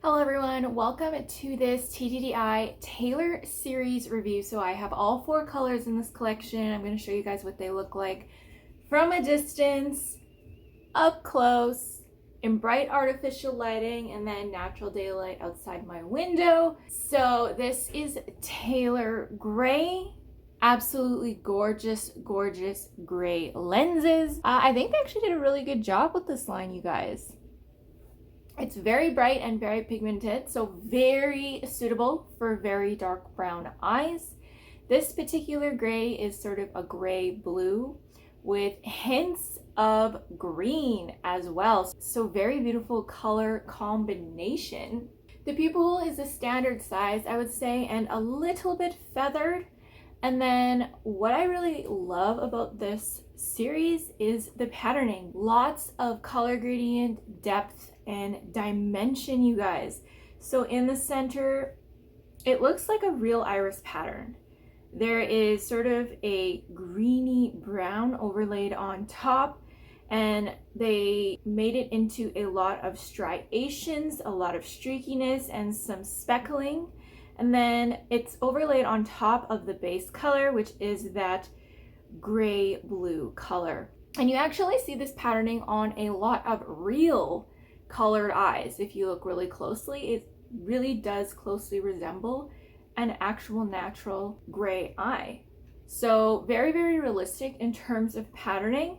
Hello everyone, welcome to this TTDEYE Taylor series review. So I have all four colors in this collection. I'm going to show you guys what they look like from a distance, up close, in bright artificial lighting, and then natural daylight outside my window. So this is Taylor Gray. Absolutely gorgeous, gorgeous gray lenses. I think they actually did a really good job with this line, you guys. It's very bright and very pigmented, so very suitable for very dark brown eyes. This particular gray is sort of a gray blue with hints of green as well. So very beautiful color combination. The pupil is a standard size, I would say, and a little bit feathered. And then what I really love about this series is the patterning. Lots of color gradient, depth, and dimension, you guys. So in the center, it looks like a real iris pattern. There is sort of a greeny brown overlaid on top, and they made it into a lot of striations, a lot of streakiness, and some speckling. And then it's overlaid on top of the base color, which is that gray blue color. And you actually see this patterning on a lot of real colored eyes. If you look really closely, it really does closely resemble an actual natural gray eye. So very, very realistic in terms of patterning.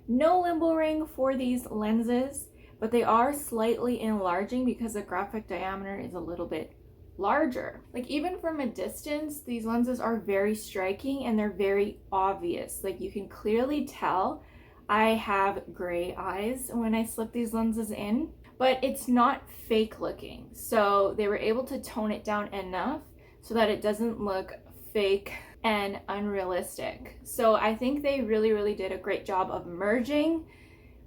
No limbo ring for these lenses, but they are slightly enlarging because the graphic diameter is a little bit larger. Like even from a distance, these lenses are very striking and they're very obvious. Like you can clearly tell I have gray eyes when I slip these lenses in, but it's not fake looking. So they were able to tone it down enough so that it doesn't look fake and unrealistic. So I think they really, really did a great job of merging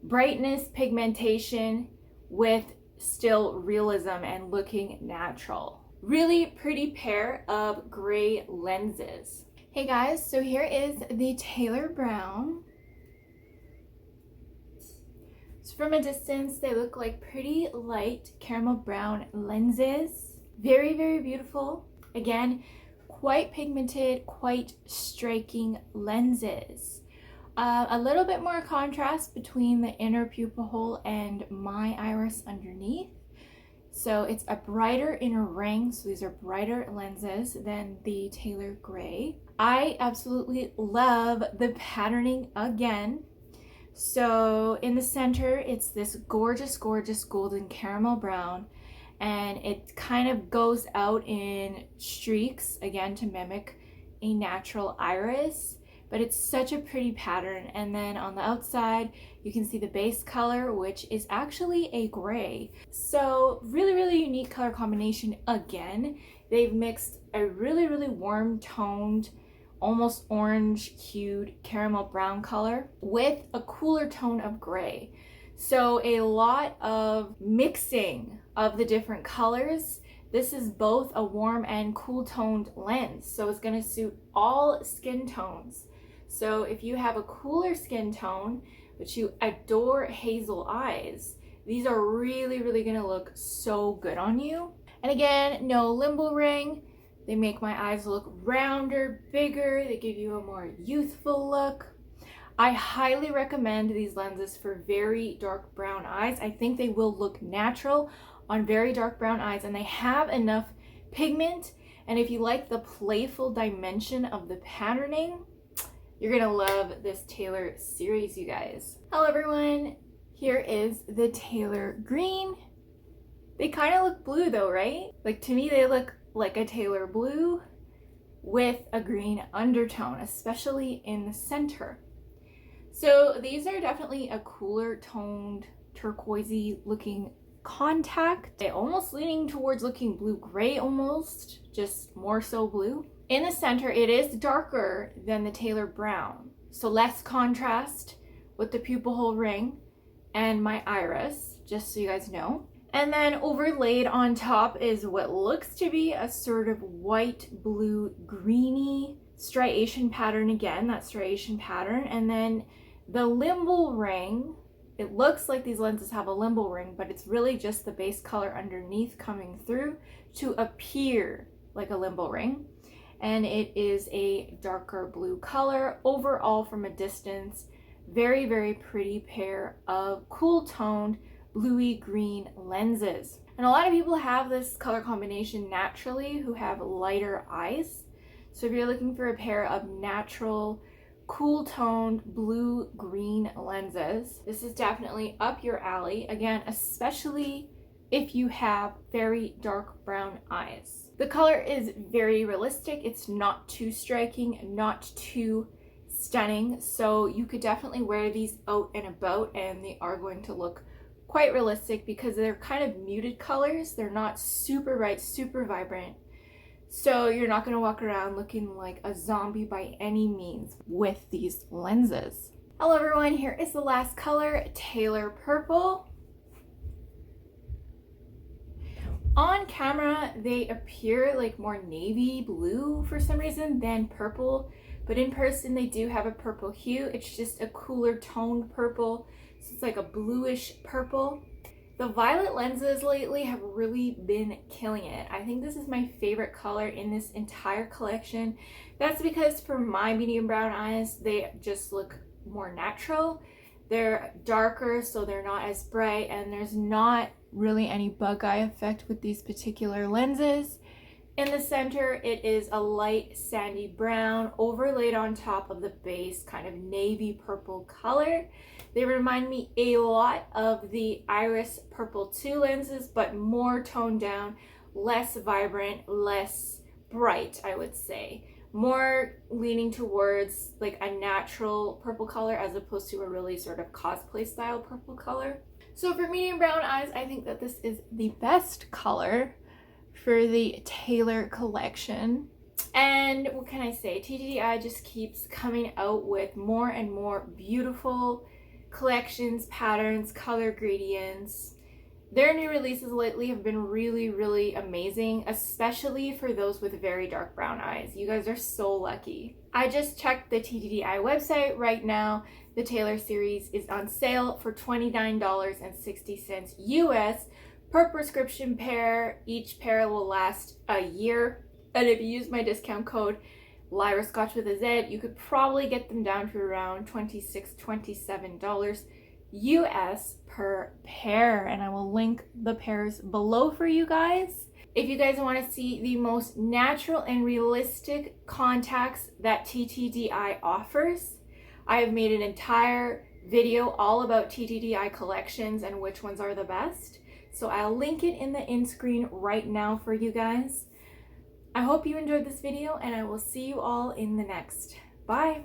brightness, pigmentation with still realism and looking natural. Really pretty pair of gray lenses. Hey guys, so here is the Taylor Brown. So from a distance, they look like pretty light caramel brown lenses. Very, very beautiful. Again, quite pigmented, quite striking lenses. A little bit more contrast between the inner pupil hole and my iris underneath. So it's a brighter inner ring, so these are brighter lenses than the Taylor Gray. I absolutely love the patterning again. So in the center, it's this gorgeous, gorgeous golden caramel brown, and it kind of goes out in streaks, again, to mimic a natural iris. But it's such a pretty pattern. And then on the outside, you can see the base color, which is actually a gray. So really, really unique color combination again. They've mixed a really, really warm toned, almost orange hued caramel brown color with a cooler tone of gray. So a lot of mixing of the different colors. This is both a warm and cool toned lens. So it's gonna suit all skin tones. So if you have a cooler skin tone, but you adore hazel eyes, these are really, really gonna look so good on you. And again, no limbo ring. They make my eyes look rounder, bigger. They give you a more youthful look. I highly recommend these lenses for very dark brown eyes. I think they will look natural on very dark brown eyes, and they have enough pigment. And if you like the playful dimension of the patterning, you're gonna love this Taylor series, you guys. Hello everyone, here is the Taylor Green. They kind of look blue though, right? Like to me, they look like a Taylor blue with a green undertone, especially in the center. So these are definitely a cooler toned, turquoisey looking contact. They're almost leaning towards looking blue-gray almost, just more so blue. In the center, it is darker than the Taylor Brown, so less contrast with the pupil hole ring and my iris, just so you guys know. And then overlaid on top is what looks to be a sort of white, blue, greeny striation pattern again, that striation pattern. And then the limbo ring it looks like these lenses have a limbal ring, but it's really just the base color underneath coming through to appear like a limbal ring. And it is a darker blue color. Overall, from a distance, very, very pretty pair of cool toned bluey green lenses. And a lot of people have this color combination naturally who have lighter eyes. So if you're looking for a pair of natural, cool toned blue green lenses, this is definitely up your alley. Again, especially if you have very dark brown eyes. The color is very realistic. It's not too striking, not too stunning. So you could definitely wear these out and about and they are going to look quite realistic because they're kind of muted colors. They're not super bright, super vibrant. So you're not going to walk around looking like a zombie by any means with these lenses. Hello everyone, here is the last color, Tailor Purple. On camera, they appear like more navy blue for some reason than purple, but in person they do have a purple hue. It's just a cooler toned purple, so it's like a bluish purple. The violet lenses lately have really been killing it. I think this is my favorite color in this entire collection. That's because for my medium brown eyes, they just look more natural. They're darker, so they're not as bright, and there's not really any bug eye effect with these particular lenses. In the center, it is a light sandy brown overlaid on top of the base kind of navy purple color. They remind me a lot of the Iris Purple 2 lenses, but more toned down, less vibrant, less bright, I would say. More leaning towards like a natural purple color as opposed to a really sort of cosplay style purple color. So for medium brown eyes, I think that this is the best color for the Tailor collection. And what can I say? TTDEYE just keeps coming out with more and more beautiful collections, patterns, color gradients. Their new releases lately have been really, really amazing, especially for those with very dark brown eyes. You guys are so lucky. I just checked the TTDEYE website right now. The Tailor series is on sale for $29.60 US per prescription pair. Each pair will last a year. And if you use my discount code Lyra Scotch with a Z, you could probably get them down to around $26, $27 US per pair. And I will link the pairs below for you guys. If you guys want to see the most natural and realistic contacts that TTDEYE offers, I have made an entire video all about TTDEYE collections and which ones are the best. So I'll link it in the end screen right now for you guys. I hope you enjoyed this video and I will see you all in the next. Bye!